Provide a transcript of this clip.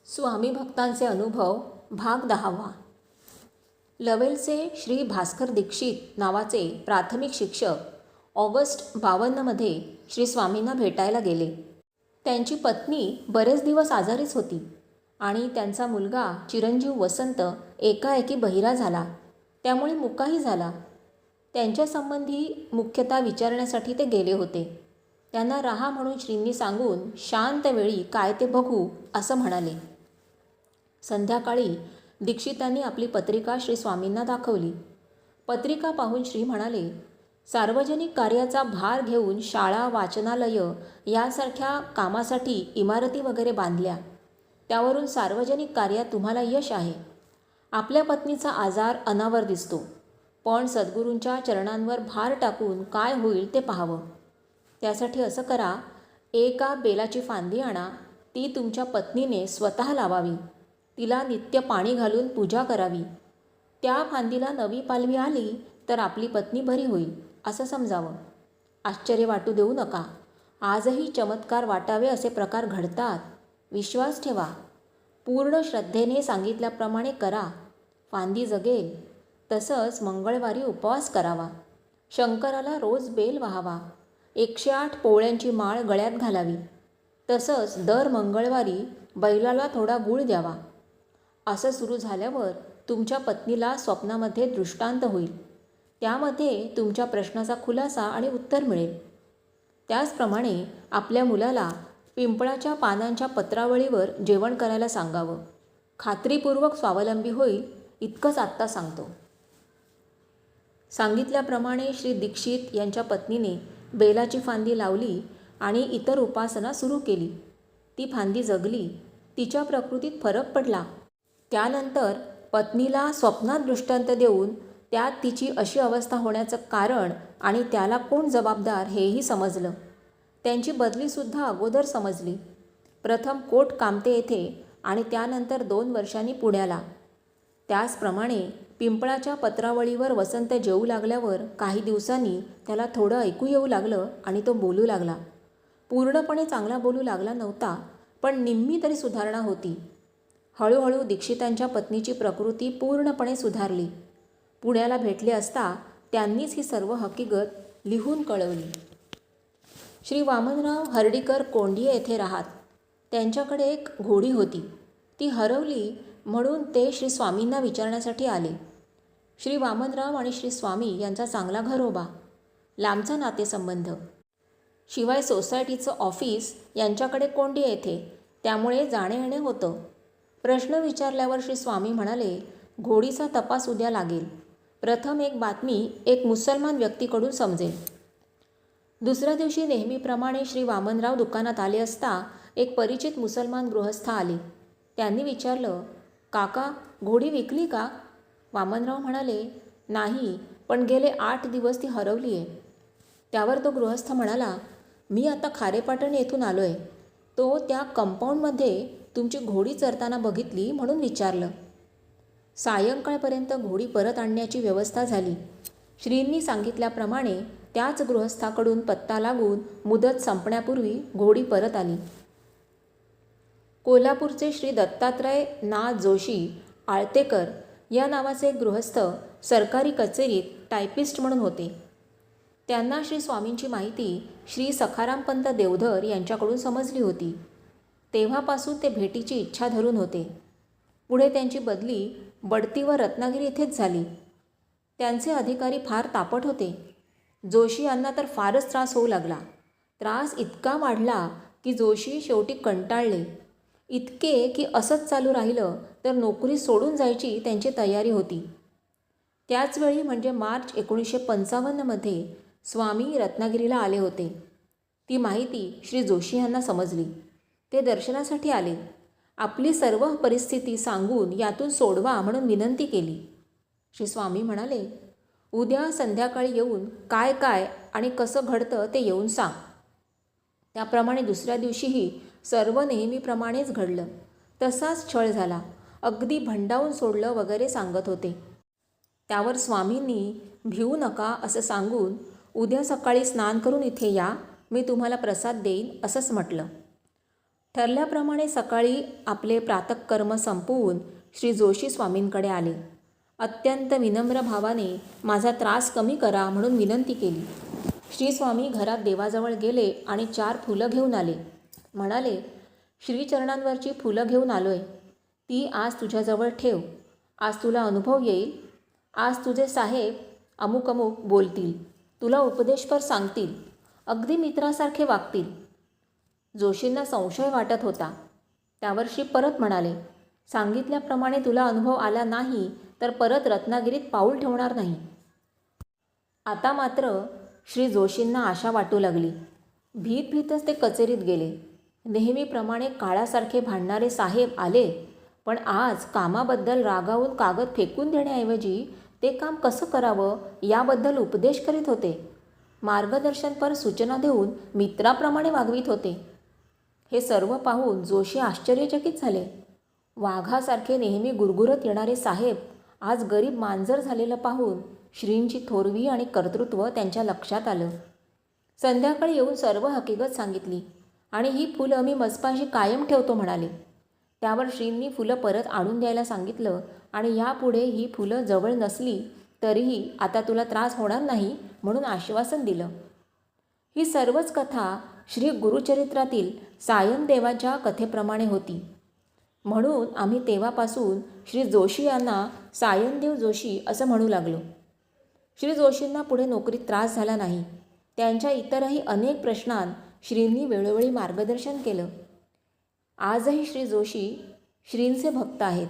स्वामी भक्तांचे अनुभव भाग 10वा. लवेलचे श्री भास्कर दीक्षित नावाचे प्राथमिक शिक्षक ऑगस्ट 52मध्ये श्री स्वामींना भेटायला गेले. त्यांची पत्नी बरेच दिवस आजारीच होती आणि त्यांचा मुलगा चिरंजीव वसंत एकाएकी बहिरा झाला, त्यामुळे मुकाही झाला. त्यांच्या संबंधी मुख्यतः विचारण्यासाठी ते गेले होते. त्यांना राहा म्हणून श्रींनी सांगून शांत वेळी काय ते बघू असं म्हणाले. संध्याकाळी दीक्षितांनी आपली पत्रिका श्री स्वामींना दाखवली. पत्रिका पाहून श्री म्हणाले, सार्वजनिक कार्याचा भार घेऊन शाळा, वाचनालय यासारख्या कामासाठी इमारती वगैरे बांधल्या, त्यावरून सार्वजनिक कार्यात तुम्हाला यश आहे. आपल्या पत्नीचा आजार अनावर दिसतो, पण सद्गुरूंच्या चरणांवर भार टाकून काय होईल ते पाहावं. त्यासाठी असं करा, एका बेलाची फांदी आणा, ती तुमच्या पत्नीने स्वतः लावावी, तिला नित्य पाणी घालून पूजा करावी. त्या फांदीला नवी पालवी आली तर आपली पत्नी बरी होईल असं समजावं. आश्चर्य वाटू देऊ नका. आजही चमत्कार वाटावे असे प्रकार घडतात. विश्वास ठेवा. पूर्ण श्रद्धेने सांगितल्याप्रमाणे करा. फांदी जगेल. तसंच मंगळवारी उपवास करावा. शंकराला रोज बेल वाहावा. 108 पोवळ्यांची माळ गळ्यात घालावी. तसंच दर मंगळवारी बैलाला थोडा गूळ द्यावा. असं सुरू झाल्यावर तुमच्या पत्नीला स्वप्नामध्ये दृष्टांत होईल. त्यामध्ये तुमच्या प्रश्नाचा खुलासा आणि उत्तर मिळेल. त्याचप्रमाणे आपल्या मुलाला पिंपळाच्या पानांच्या पत्रावळीवर जेवण करायला सांगावं. खात्रीपूर्वक स्वावलंबी होईल इतकंच आत्ता सांगतो. सांगितल्याप्रमाणे श्री दीक्षित यांच्या पत्नीने बेलाची फांदी लावली आणि इतर उपासना सुरू केली. ती फांदी जगली. तिच्या प्रकृतीत फरक पडला. त्यानंतर पत्नीला स्वप्नात दृष्टांत देऊन त्यात तिची अशी अवस्था होण्याचं कारण आणि त्याला कोण जबाबदार हेही समजलं. त्यांची बदलीसुद्धा अगोदर समजली. प्रथम कोट कामते येथे आणि त्यानंतर 2 वर्षांनी पुण्याला. त्याचप्रमाणे पिंपळाच्या पत्रावळीवर वसंत जेवू लागल्यावर काही दिवसांनी त्याला थोडं ऐकू येऊ लागलं आणि तो बोलू लागला. पूर्णपणे चांगला बोलू लागला नव्हता, पण निम्मी तरी सुधारणा होती. हळूहळू दीक्षितांच्या पत्नीची प्रकृती पूर्णपणे सुधारली. पुण्याला भेटले असता त्यांनीच ही सर्व हकीकत लिहून कळवली. श्री वामनराव हर्डीकर कोंढिये येथे राहत. त्यांच्याकडे एक घोडी होती. ती हरवली म्हणून ते श्री स्वामींना विचारण्यासाठी आले. श्री वामनराव आणि श्री स्वामी यांचा चांगला घरोबा, लांबचा नातेसंबंध. शिवाय सोसायटीचं ऑफिस यांच्याकडे कोंढिये येथे, त्यामुळे जाणे येणे होतं. प्रश्न विचारल्यावर श्री स्वामी म्हणाले, घोडीचा तपास उद्या लागेल. प्रथम एक बातमी एक मुसलमान व्यक्तीकडून समजेल. दुसऱ्या दिवशी नेहमीप्रमाणे श्री वामनराव दुकानात आले असता एक परिचित मुसलमान गृहस्थ आले. त्यांनी विचारलं, काका, घोडी विकली का? वामनराव म्हणाले, नाही, पण गेले 8 दिवस ती हरवली आहे. त्यावर तो गृहस्थ म्हणाला, मी आता खारेपाटण येथून आलो आहे. तो त्या कंपाऊंडमध्ये तुमची घोडी चरताना बघितली म्हणून विचारलं. सायंकाळपर्यंत घोडी परत आणण्याची व्यवस्था झाली. श्रींनी सांगितल्याप्रमाणे त्याच गृहस्थाकडून पत्ता लागून मुदत संपण्यापूर्वी घोडी परत आली. कोल्हापूरचे श्री दत्तात्रय ना जोशी आळतेकर या नावाचे एक गृहस्थ सरकारी कचेरीत टायपिस्ट म्हणून होते. त्यांना श्री स्वामींची माहिती श्री सखारामपंत देवधर यांच्याकडून समजली होती. तेव्हापासून ते भेटीची इच्छा धरून होते. पुढे त्यांची बदली बडती व रत्नागिरी येथेच झाली. त्यांचे अधिकारी फार तापट होते. जोशी यांना तर फारच त्रास होऊ लागला. त्रास इतका वाढला की जोशी शेवटी कंटाळले. इतके की असंच चालू राहिलं तर नोकरी सोडून जायची त्यांची तयारी होती. त्याचवेळी म्हणजे मार्च 1955मध्ये स्वामी रत्नागिरीला आले होते. ती माहिती श्री जोशी यांना समजली. ते दर्शनासाठी आले. आपली सर्व परिस्थिती सांगून यातून सोडवा म्हणून विनंती केली. श्री स्वामी म्हणाले, उद्या संध्याकाळी येऊन काय काय आणि कसं घडतं ते येऊन सांग. त्याप्रमाणे दुसऱ्या दिवशीही सर्व नेहमीप्रमाणेच घडलं. तसाच छळ झाला. अगदी भंडावून सोडलं वगैरे सांगत होते. त्यावर स्वामींनी भिवू नका असं सांगून उद्या सकाळी स्नान करून इथे या, मी तुम्हाला प्रसाद देईन असंच म्हटलं. ठरल्याप्रमाणे सकाळी आपले प्रातःकर्म संपवून श्री जोशी स्वामींकडे आले. अत्यंत विनम्र भावाने माझा त्रास कमी करा म्हणून विनंती केली. श्री स्वामी घरात देवाजवळ गेले आणि 4 फुलं घेऊन आले. म्हणाले, श्रीचरणांवरची फुलं घेऊन आलोय. ती आज तुझ्याजवळ ठेव. आज तुला अनुभव येईल. आज तुझे साहेब अमुक अमुक बोलतील, तुला उपदेशपर सांगतील, अगदी मित्रासारखे वागतील. जोशींना संशय वाटत होता. त्यावर श्री परत म्हणाले, सांगितल्याप्रमाणे तुला अनुभव आला नाही तर परत रत्नागिरीत पाऊल ठेवणार नाही. आता मात्र श्री जोशींना आशा वाटू लागली. भीतच ते कचेरीत गेले. नेहमीप्रमाणे काळासारखे भांडणारे साहेब आले, पण आज कामाबद्दल रागावून कागद फेकून देण्याऐवजी ते काम कसं करावं याबद्दल उपदेश करीत होते. मार्गदर्शनपर सूचना देऊन मित्राप्रमाणे वागवीत होते. हे सर्व पाहून जोशी आश्चर्यचकित झाले. वाघासारखे नेहमी गुरगुरत येणारे साहेब आज गरीब मांजर झालेलं पाहून श्रींची थोरवी आणि कर्तृत्व त्यांच्या लक्षात आलं. संध्याकाळी येऊन सर्व हकीकत सांगितली आणि ही फुलं मी मजपाशी कायम ठेवतो म्हणाले. त्यावर श्रींनी फुलं परत आणून द्यायला सांगितलं आणि यापुढे ही फुलं जवळ नसली तरीही आता तुला त्रास होणार नाही म्हणून आश्वासन दिलं. ही सर्वच कथा श्री गुरुचरित्रातील सायनदेवाच्या कथेप्रमाणे होती. म्हणून आम्ही तेव्हापासून श्री जोशी यांना सायनदेव जोशी असं म्हणू लागलो. श्री जोशींना पुढे नोकरीत त्रास झाला नाही. त्यांच्या इतरही अनेक प्रश्नांत श्रींनी वेळोवेळी मार्गदर्शन केलं. आजही श्री जोशी श्रींचे भक्त आहेत.